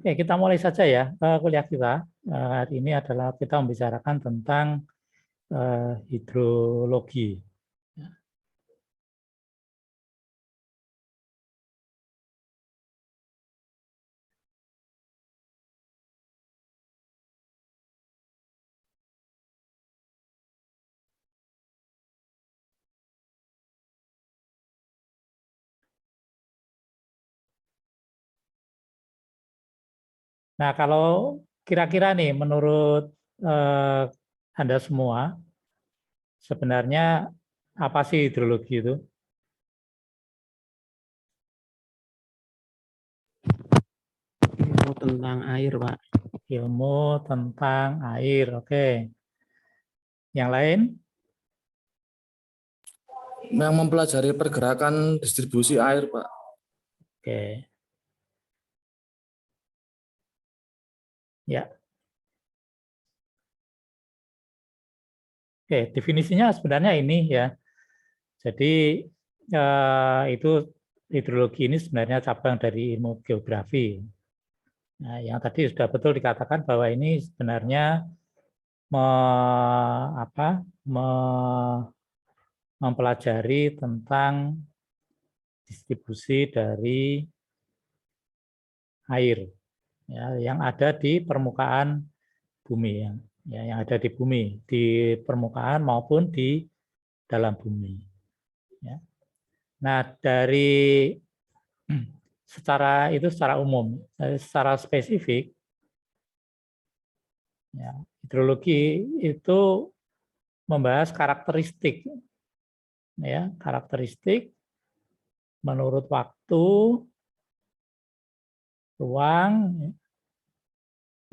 Oke, kita mulai saja ya kuliah kita. Hari ini adalah kita membicarakan tentang hidrologi. Nah, kalau kira-kira nih menurut Anda semua, sebenarnya apa sih hidrologi itu? Ilmu tentang air, Pak. Ilmu tentang air, oke. Yang lain? Yang mempelajari pergerakan distribusi air, Pak. Oke. Ya. Oke, definisinya sebenarnya ini ya. Jadi itu hidrologi ini sebenarnya cabang dari ilmu geografi. Nah, yang tadi sudah betul dikatakan bahwa ini sebenarnya mempelajari tentang distribusi dari air ya, yang ada di permukaan bumi yang ada di bumi, di permukaan maupun di dalam bumi. Ya. Nah, dari secara umum, secara spesifik, ya, hidrologi itu membahas karakteristik, ya, karakteristik menurut waktu, ruang,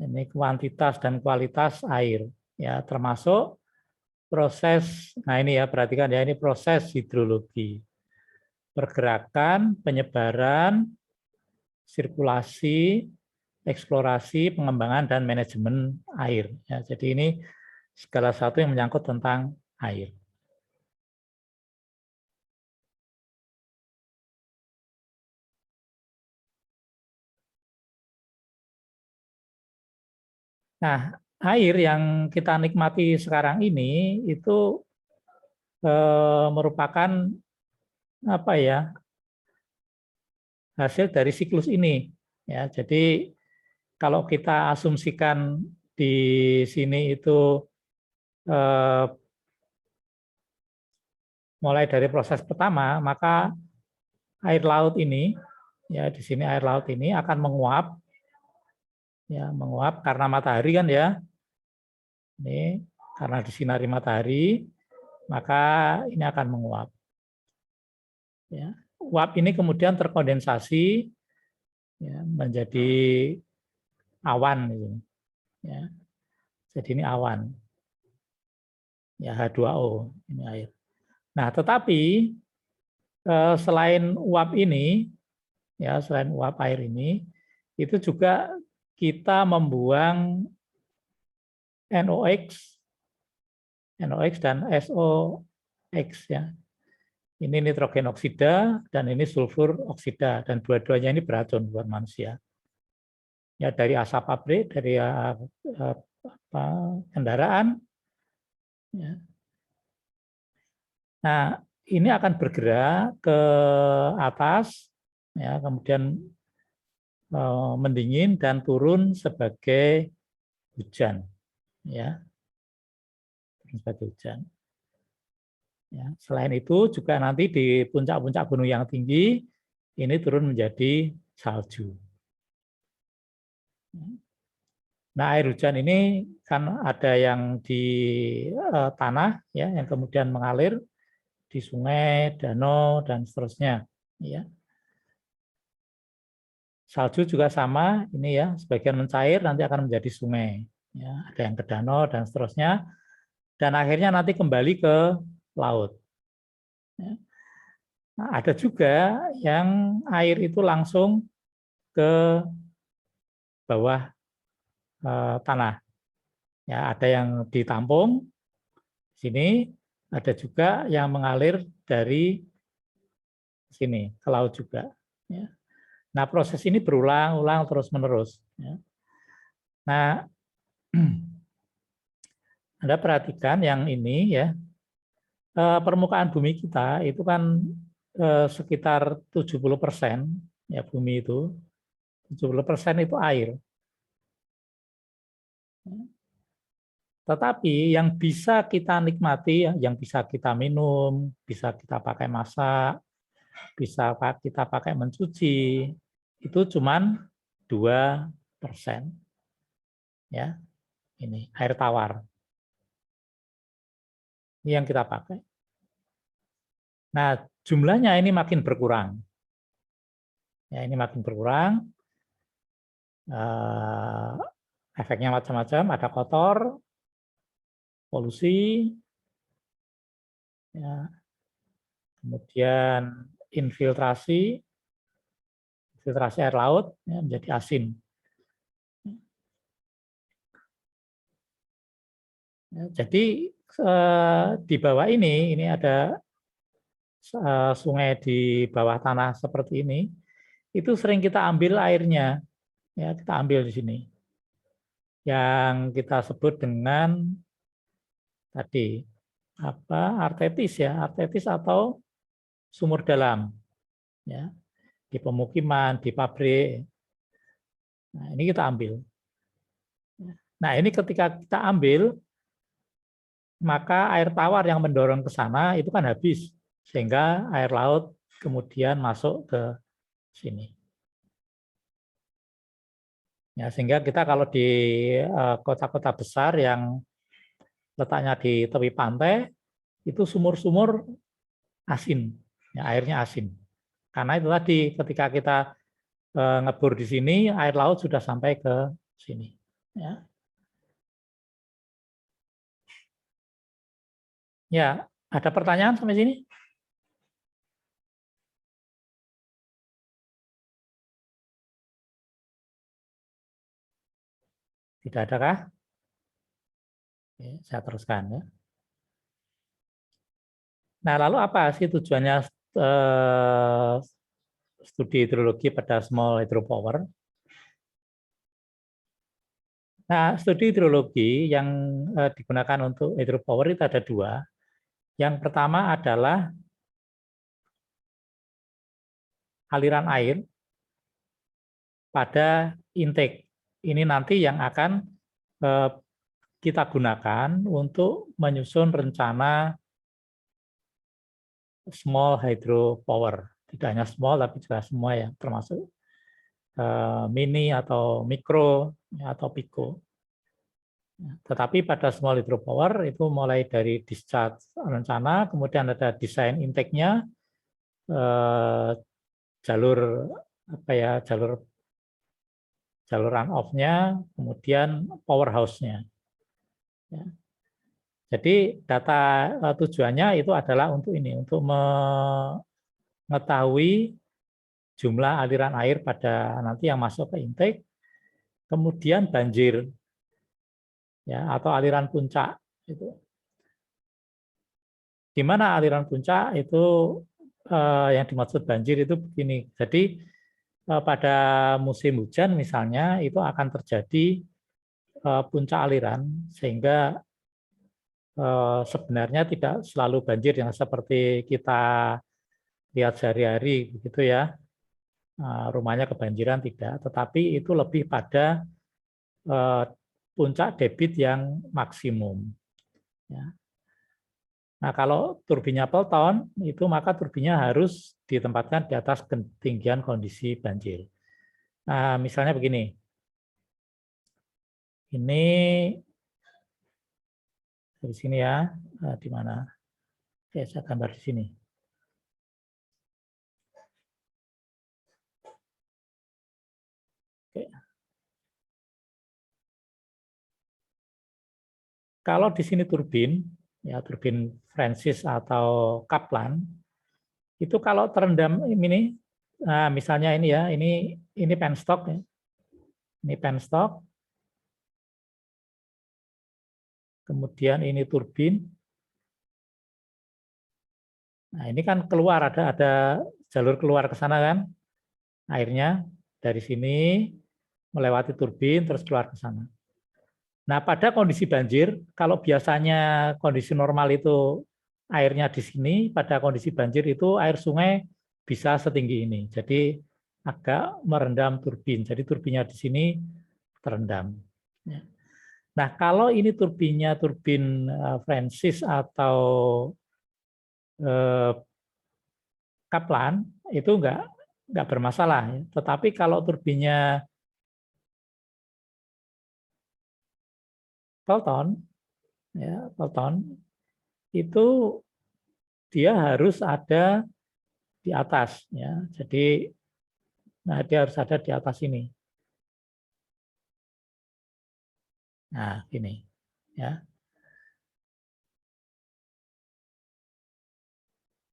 ini kuantitas dan kualitas air, ya, termasuk proses. Nah ini ya, perhatikan ya, ini proses hidrologi, pergerakan, penyebaran, sirkulasi, eksplorasi, pengembangan dan manajemen air. Ya, jadi ini segala sesuatu yang menyangkut tentang air. Nah, air yang kita nikmati sekarang ini itu merupakan apa ya, hasil dari siklus ini. Ya, jadi kalau kita asumsikan di sini itu mulai dari proses pertama, maka air laut ini, ya di sini air laut ini akan menguap, ya menguap karena matahari kan ya. Ini karena disinari matahari, maka ini akan menguap. Ya, uap ini kemudian terkondensasi, ya, menjadi awan, ya. Jadi ini awan, ya H2O ini air. Nah, tetapi selain uap ini, ya selain uap air ini, itu juga kita membuang NOx dan SOx ya. Ini nitrogen oksida dan ini sulfur oksida, dan dua-duanya ini beracun buat manusia. Ya dari asap pabrik, dari kendaraan. Ya. Nah ini akan bergerak ke atas, ya kemudian mendingin dan turun sebagai hujan, ya sebagai hujan. Ya, selain itu juga nanti di puncak-puncak gunung yang tinggi ini turun menjadi salju. Nah, air hujan ini kan ada yang di tanah, ya, yang kemudian mengalir di sungai, danau, dan seterusnya. Ya. Salju juga sama, ini ya, sebagian mencair nanti akan menjadi sungai. Ya, ada yang ke danau dan seterusnya, dan akhirnya nanti kembali ke laut. Ya. Nah, ada juga yang air itu langsung ke bawah tanah. Ya, ada yang ditampung sini, ada juga yang mengalir dari sini ke laut juga. Ya. Nah, proses ini berulang-ulang terus-menerus. Ya. Nah, Anda perhatikan yang ini ya, permukaan bumi kita itu kan sekitar 70% ya, bumi itu 70% itu air. Tetapi yang bisa kita nikmati, yang bisa kita minum, bisa kita pakai masak, bisa kita pakai mencuci, itu cuman 2%. Ya, ini air tawar. Ini yang kita pakai. Nah, jumlahnya ini makin berkurang. Ya, ini makin berkurang. Efeknya macam-macam, ada kotor, polusi, ya, kemudian infiltrasi air laut ya, menjadi asin. Ya, jadi di bawah ini ada sungai di bawah tanah seperti ini, itu sering kita ambil airnya, ya kita ambil di sini, yang kita sebut dengan tadi artetis ya, artetis atau sumur dalam, ya di pemukiman, di pabrik. Nah ini kita ambil. Nah ini ketika kita ambil, maka air tawar yang mendorong ke sana itu kan habis, sehingga air laut kemudian masuk ke sini. Ya, sehingga kita kalau di kota-kota besar yang letaknya di tepi pantai, itu sumur-sumur asin, ya, airnya asin. Karena itu tadi ketika kita ngebor di sini, air laut sudah sampai ke sini. Ya, ya ada pertanyaan sampai sini? Tidak ada kah? Oke, saya teruskan ya. Nah, lalu apa sih tujuannya studi hidrologi pada small hydropower? Nah, studi hidrologi yang digunakan untuk hydropower itu ada dua. Yang pertama adalah aliran air pada intake. Ini nanti yang akan kita gunakan untuk menyusun rencana small hydropower. Tidak hanya small, tapi juga semua ya, termasuk mini atau mikro atau pico. Tetapi pada small hydropower itu mulai dari discharge rencana, kemudian ada desain intake-nya, jalur run off-nya, kemudian powerhouse-nya. Ya. Jadi data tujuannya itu adalah untuk ini, untuk mengetahui jumlah aliran air pada nanti yang masuk ke intake, kemudian banjir, ya, atau aliran puncak itu. Di mana aliran puncak itu yang dimaksud banjir itu begini. Jadi pada musim hujan misalnya itu akan terjadi puncak aliran, sehingga sebenarnya tidak selalu banjir yang seperti kita lihat sehari-hari begitu ya, rumahnya kebanjiran tidak, tetapi itu lebih pada puncak debit yang maksimum. Ya. Nah, kalau turbinnya Pelton itu maka turbinnya harus ditempatkan di atas ketinggian kondisi banjir. Nah, misalnya begini, ini di sini ya, di mana? Oke, saya gambar di sini. Oke. Kalau di sini turbin, ya turbin Francis atau Kaplan, itu kalau terendam ini, nah misalnya ini ya, ini penstock ya, ini penstock, kemudian ini turbin. Nah ini kan keluar ada jalur keluar ke sana kan. Airnya dari sini melewati turbin terus keluar ke sana. Nah, pada kondisi banjir, kalau biasanya kondisi normal itu airnya di sini, pada kondisi banjir itu air sungai bisa setinggi ini. Jadi agak merendam turbin. Jadi turbinnya di sini terendam. Nah, kalau ini turbinnya turbin Francis atau Kaplan itu enggak bermasalah. Tetapi kalau turbinnya Pelton, ya, Pelton itu dia harus ada di atas, ya. Jadi, nah dia harus ada di atas ini. Nah, ini, ya.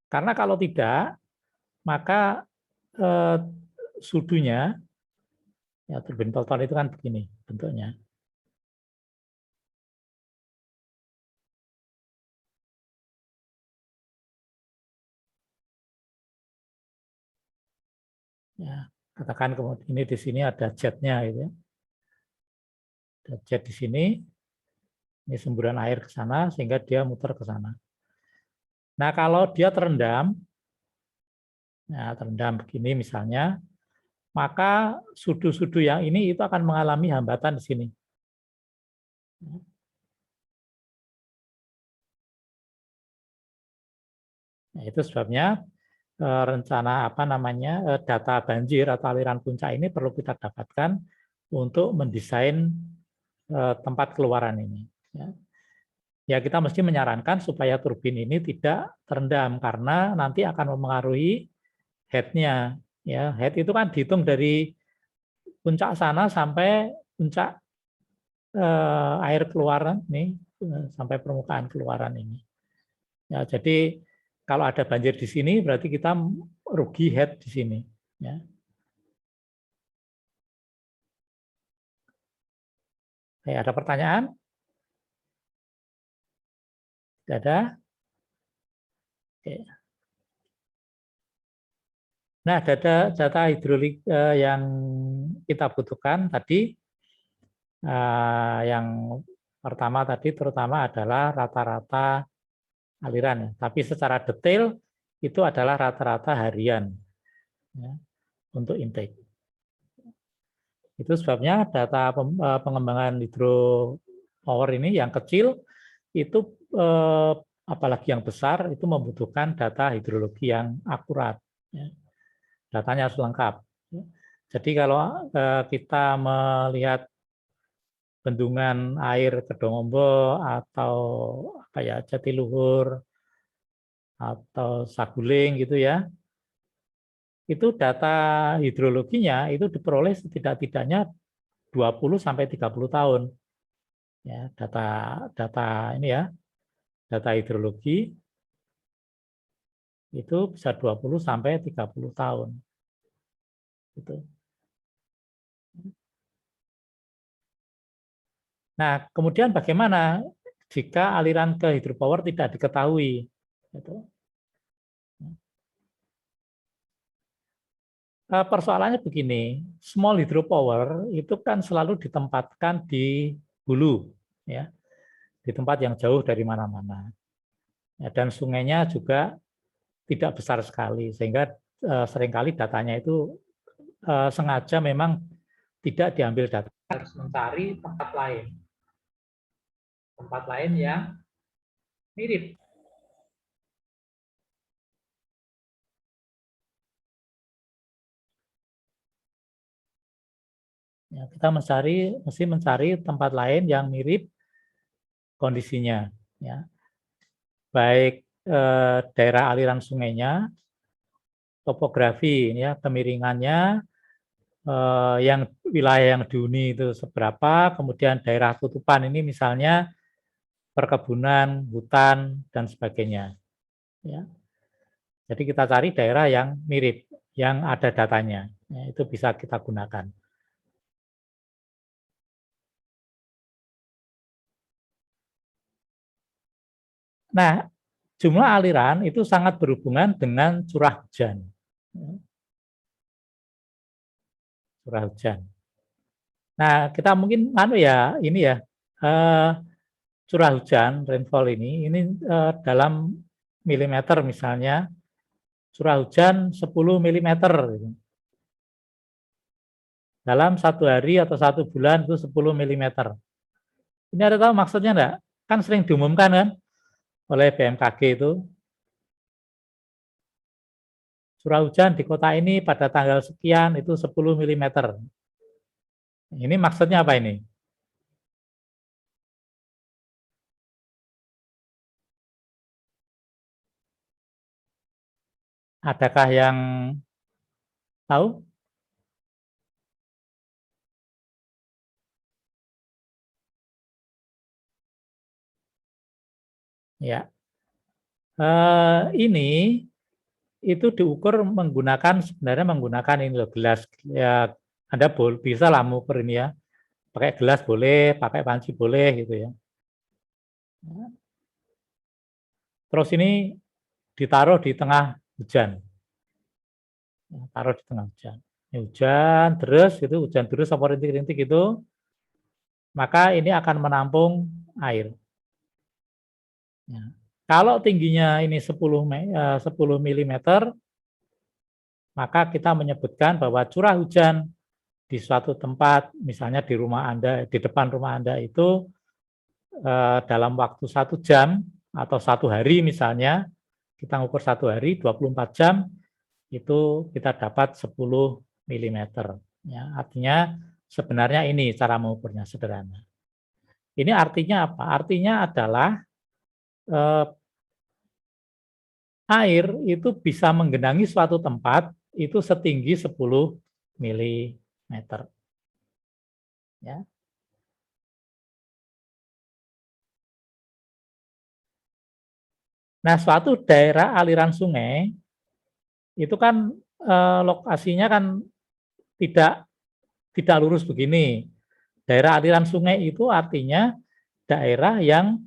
Karena kalau tidak, maka sudunya, ya turbin Pelton itu kan begini bentuknya. Ya, katakan kemudian ini di sini ada jetnya, gitu ya. Ada jet di sini, ini semburan air ke sana sehingga dia muter ke sana. Nah, kalau dia terendam, nah terendam begini misalnya, maka sudu-sudu yang ini itu akan mengalami hambatan di sini. Nah, itu sebabnya rencana data banjir atau aliran puncak ini perlu kita dapatkan untuk mendesain tempat keluaran ini. Ya kita mesti menyarankan supaya turbin ini tidak terendam karena nanti akan memengaruhi head-nya. Ya, head itu kan dihitung dari puncak sana sampai puncak air keluaran nih sampai permukaan keluaran ini. Ya, jadi kalau ada banjir di sini berarti kita rugi head di sini. Ya. Oke, ada pertanyaan? Tidak ada? Oke. Nah, data hidrolik yang kita butuhkan tadi, yang pertama tadi terutama adalah rata-rata aliran. Tapi secara detail itu adalah rata-rata harian ya, untuk intake. Itu sebabnya data pengembangan hidropower ini yang kecil itu apalagi yang besar itu membutuhkan data hidrologi yang akurat. Ya. Datanya harus lengkap. Jadi kalau kita melihat bendungan air Kedongombo atau Jatiluhur atau Saguling gitu ya, itu data hidrologinya itu diperoleh setidak-tidaknya 20 sampai 30 tahun. Ya, data ini ya, data hidrologi itu bisa 20 sampai 30 tahun. Gitu. Nah, kemudian bagaimana jika aliran ke hidropower tidak diketahui? Gitu. Persoalannya begini, small hydropower itu kan selalu ditempatkan di hulu, ya, di tempat yang jauh dari mana-mana, ya, dan sungainya juga tidak besar sekali, sehingga seringkali datanya itu sengaja memang tidak diambil data, harus mencari tempat lain yang mirip. Ya, kita mesti mencari tempat lain yang mirip kondisinya, ya. Baik daerah aliran sungainya, topografi, ya, kemiringannya, yang wilayah yang dihuni itu seberapa, kemudian daerah tutupan ini misalnya perkebunan, hutan, dan sebagainya. Ya. Jadi kita cari daerah yang mirip, yang ada datanya, ya, itu bisa kita gunakan. Nah, jumlah aliran itu sangat berhubungan dengan curah hujan. curah hujan. Nah, kita mungkin ini ya, curah hujan rainfall ini dalam milimeter misalnya, curah hujan 10 milimeter. Dalam 1 hari atau 1 bulan itu 10 milimeter. Ini ada tahu maksudnya enggak? Kan sering diumumkan kan oleh BMKG itu. Curah hujan di kota ini pada tanggal sekian itu 10 milimeter. Ini maksudnya apa ini? Adakah yang tahu? Ya, ini itu diukur sebenarnya menggunakan ini loh, gelas. Ya, Anda bisa lah mengukur ini ya. Pakai gelas boleh, pakai panci boleh gitu ya. Terus ini ditaruh di tengah hujan. Taruh di tengah hujan. Ini hujan terus gitu, hujan terus sampai rintik-rintik itu, maka ini akan menampung air. Ya. Kalau tingginya ini 10 mm, maka kita menyebutkan bahwa curah hujan di suatu tempat, misalnya di rumah Anda, di depan rumah Anda itu dalam waktu 1 jam atau 1 hari misalnya, kita ngukur 1 hari 24 jam, itu kita dapat 10 mm. Ya, artinya sebenarnya ini cara mengukurnya sederhana. Ini artinya apa? Artinya adalah air itu bisa menggenangi suatu tempat itu setinggi 10 mm. Ya. Nah, suatu daerah aliran sungai itu kan lokasinya kan tidak lurus begini. Daerah aliran sungai itu artinya daerah yang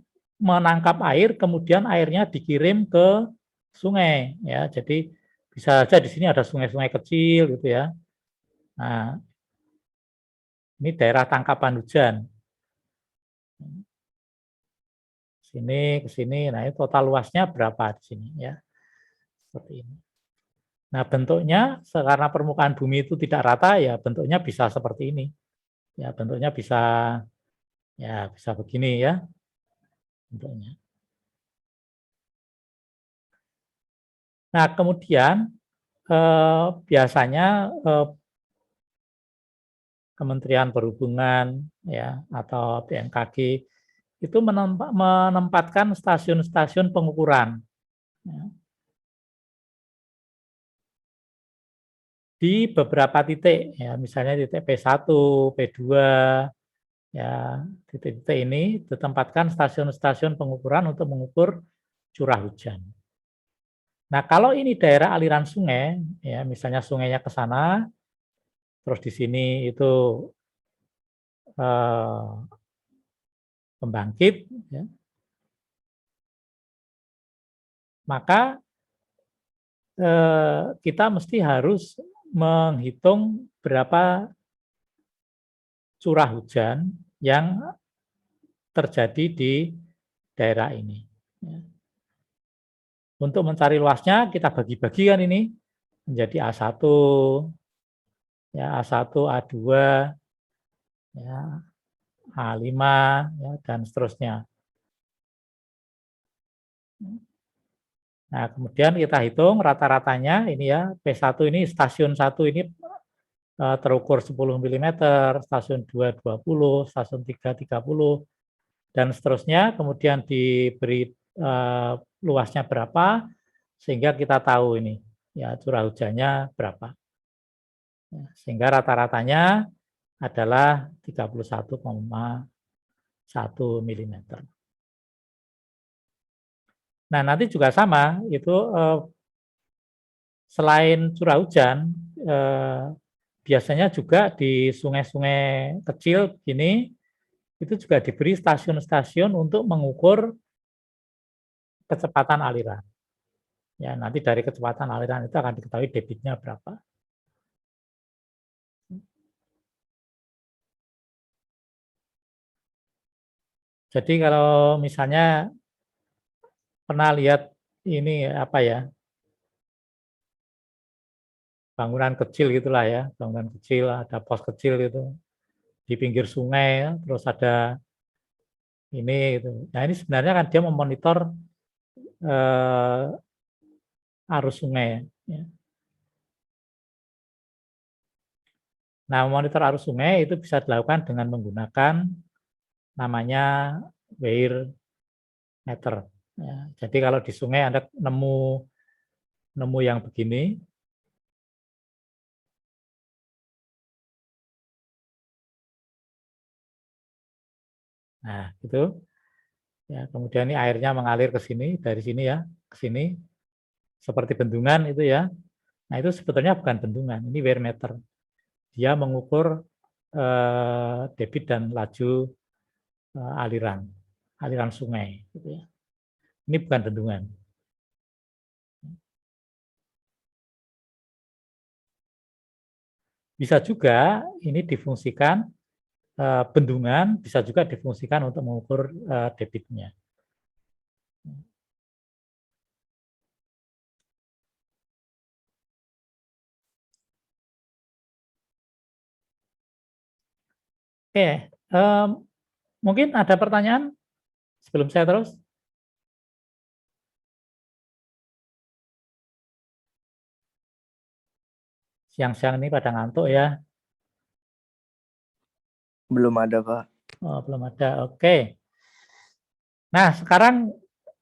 menangkap air, kemudian airnya dikirim ke sungai. Ya, jadi bisa saja di sini ada sungai-sungai kecil gitu ya. Nah, ini daerah tangkapan hujan. Sini ke sini, nah ini total luasnya berapa di sini ya, seperti ini. Nah bentuknya karena permukaan bumi itu tidak rata ya bentuknya bisa seperti ini, ya bentuknya bisa begini ya bentuknya. Nah kemudian biasanya Kementerian Perhubungan ya atau BMKG itu menempatkan stasiun-stasiun pengukuran. Ya. Di beberapa titik, ya misalnya titik P1, P2, ya titik-titik ini ditempatkan stasiun-stasiun pengukuran untuk mengukur curah hujan. Nah kalau ini daerah aliran sungai, ya misalnya sungainya ke sana, terus di sini itu pembangkit, ya, maka kita mesti harus menghitung berapa curah hujan yang terjadi di daerah ini. Untuk mencari luasnya kita bagi-bagi kan ini menjadi A1, ya A1, A2, ya A5, ya, dan seterusnya. Nah, kemudian kita hitung rata-ratanya ini ya, P1 ini stasiun 1 ini terukur 10 mm, stasiun 2 20, stasiun 3 30, dan seterusnya, kemudian diberi luasnya berapa, sehingga kita tahu ini, ya curah hujannya berapa. Ya, sehingga rata-ratanya adalah 31,1 mm. Nah, nanti juga sama, itu selain curah hujan, biasanya juga di sungai-sungai kecil gini, itu juga diberi stasiun-stasiun untuk mengukur kecepatan aliran. Ya, nanti dari kecepatan aliran itu akan diketahui debitnya berapa. Jadi kalau misalnya pernah lihat ini apa ya, bangunan kecil gitulah ya, bangunan kecil, ada pos kecil gitu di pinggir sungai, ya, terus ada ini gitu. Nah ini sebenarnya kan dia memonitor arus sungai. Ya. Nah memonitor arus sungai itu bisa dilakukan dengan menggunakan namanya weir meter. Ya. Jadi kalau di sungai Anda nemu yang begini, nah gitu. Ya, kemudian ini airnya mengalir ke sini, dari sini ya, ke sini, seperti bendungan itu ya. Nah itu sebetulnya bukan bendungan, ini weir meter. Dia mengukur debit dan laju aliran sungai. Gitu ya. Ini bukan bendungan. Bisa juga ini difungsikan bendungan, bisa juga difungsikan untuk mengukur debitnya. Oke, mungkin ada pertanyaan sebelum saya terus? Siang-siang ini pada ngantuk ya? Belum ada, Pak. Oh, belum ada. Oke. Nah, sekarang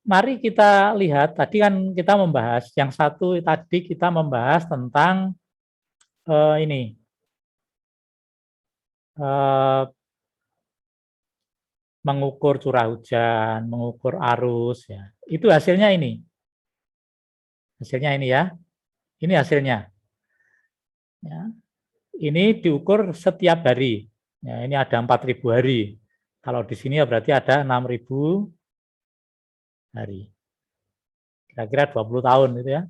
mari kita lihat. Tadi kan kita membahas yang satu tadi kita membahas tentang ini mengukur curah hujan, mengukur arus ya. Itu hasilnya ini. Hasilnya ini ya. Ini hasilnya. Ya. Ini diukur setiap hari. Ya, ini ada 4.000 hari. Kalau di sini ya berarti ada 6.000 hari. Kira-kira 20 tahun gitu ya.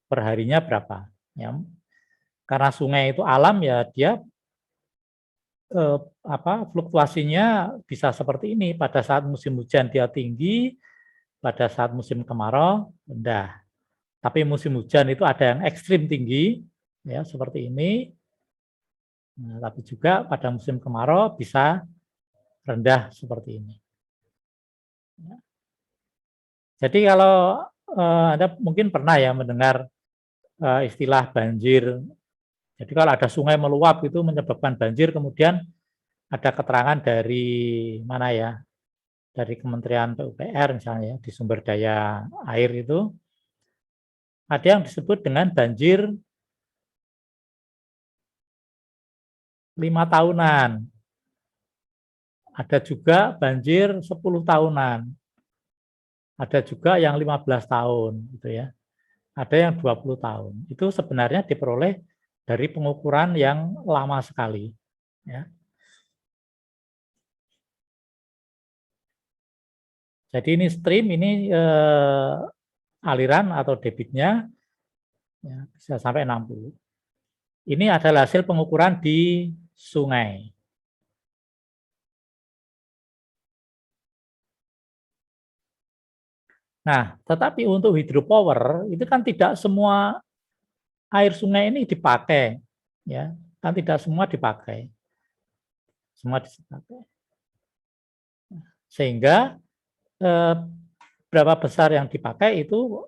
Perharinya berapa? Ya. Karena sungai itu alam ya dia fluktuasinya bisa seperti ini. Pada saat musim hujan dia tinggi, pada saat musim kemarau rendah. Tapi musim hujan itu ada yang ekstrim tinggi, ya seperti ini. Nah, tapi juga pada musim kemarau bisa rendah seperti ini. Ya. Jadi kalau Anda mungkin pernah ya mendengar istilah banjir. Jadi kalau ada sungai meluap itu menyebabkan banjir, kemudian ada keterangan dari mana ya? Dari Kementerian PUPR misalnya ya, di sumber daya air itu ada yang disebut dengan banjir 5 tahunan. Ada juga banjir 10 tahunan. Ada juga yang 15 tahun gitu ya. Ada yang 20 tahun. Itu sebenarnya diperoleh dari pengukuran yang lama sekali ya. Jadi ini stream, ini aliran atau debitnya ya, bisa sampai 60. Ini adalah hasil pengukuran di sungai. Nah, tetapi untuk hidropower itu kan tidak semua air sungai ini dipakai, ya, kan tidak semua dipakai, semua dipakai. Sehingga berapa besar yang dipakai itu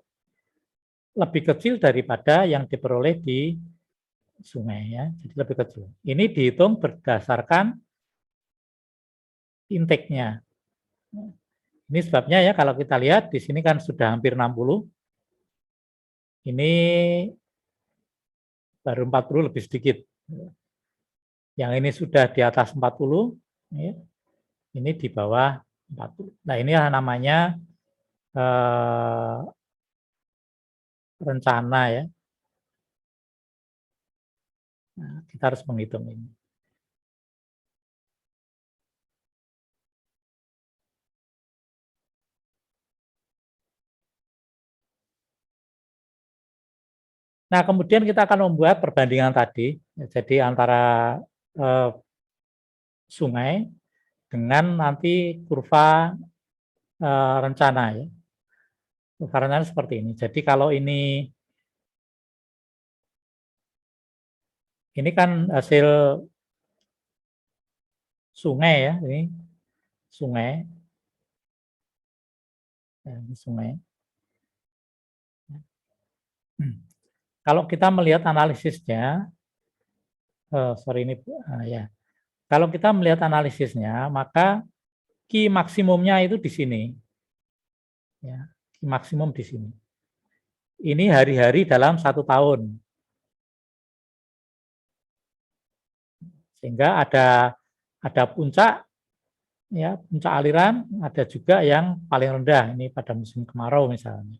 lebih kecil daripada yang diperoleh di sungai, ya, jadi lebih kecil. Ini dihitung berdasarkan intake-nya. Ini sebabnya ya kalau kita lihat di sini kan sudah hampir 60. Ini baru 40 lebih sedikit. Yang ini sudah di atas 40, ya. Ini di bawah 40. Nah, ini namanya rencana ya. Nah, kita harus menghitung ini. Nah, kemudian kita akan membuat perbandingan tadi, jadi antara sungai dengan nanti kurva rencana ya. Kurva rencana seperti ini. Jadi kalau ini kan hasil sungai ya, ini sungai. Ya, ini sungai. Kalau kita melihat analisisnya, sorry ini ya. Kalau kita melihat analisisnya, maka Q maksimumnya itu di sini. Ya, Q maksimum di sini. Ini hari-hari dalam 1 tahun. Sehingga ada puncak, ya puncak aliran, ada juga yang paling rendah. Ini pada musim kemarau misalnya.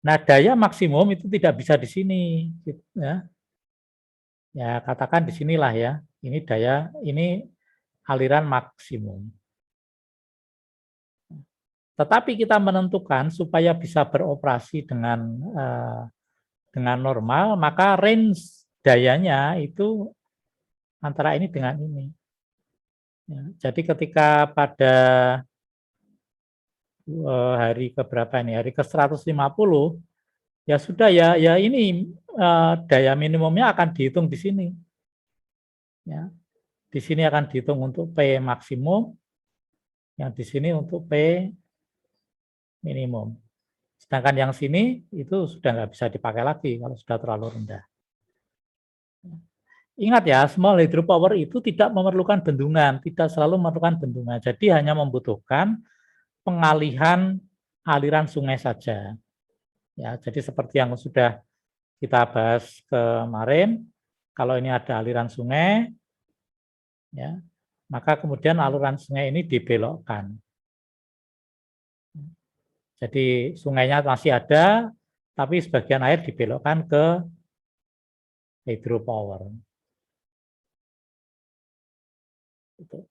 Nah, daya maksimum itu tidak bisa di sini, ya. Ya, katakan di sinilah ya. Ini aliran maksimum. Tetapi kita menentukan supaya bisa beroperasi dengan normal, maka range dayanya itu antara ini dengan ini. Ya, jadi ketika pada hari keberapa ini, hari ke-150, ya sudah ya ini daya minimumnya akan dihitung di sini. Ya, di sini akan dihitung untuk P maksimum, yang di sini untuk P minimum. Sedangkan yang sini itu sudah nggak bisa dipakai lagi kalau sudah terlalu rendah. Ingat ya, small hydropower itu tidak memerlukan bendungan, tidak selalu memerlukan bendungan. Jadi hanya membutuhkan pengalihan aliran sungai saja. Ya, jadi seperti yang sudah kita bahas kemarin, kalau ini ada aliran sungai, ya, maka kemudian aliran sungai ini dibelokkan. Jadi sungainya masih ada, tapi sebagian air dibelokkan ke hydropower. Itu.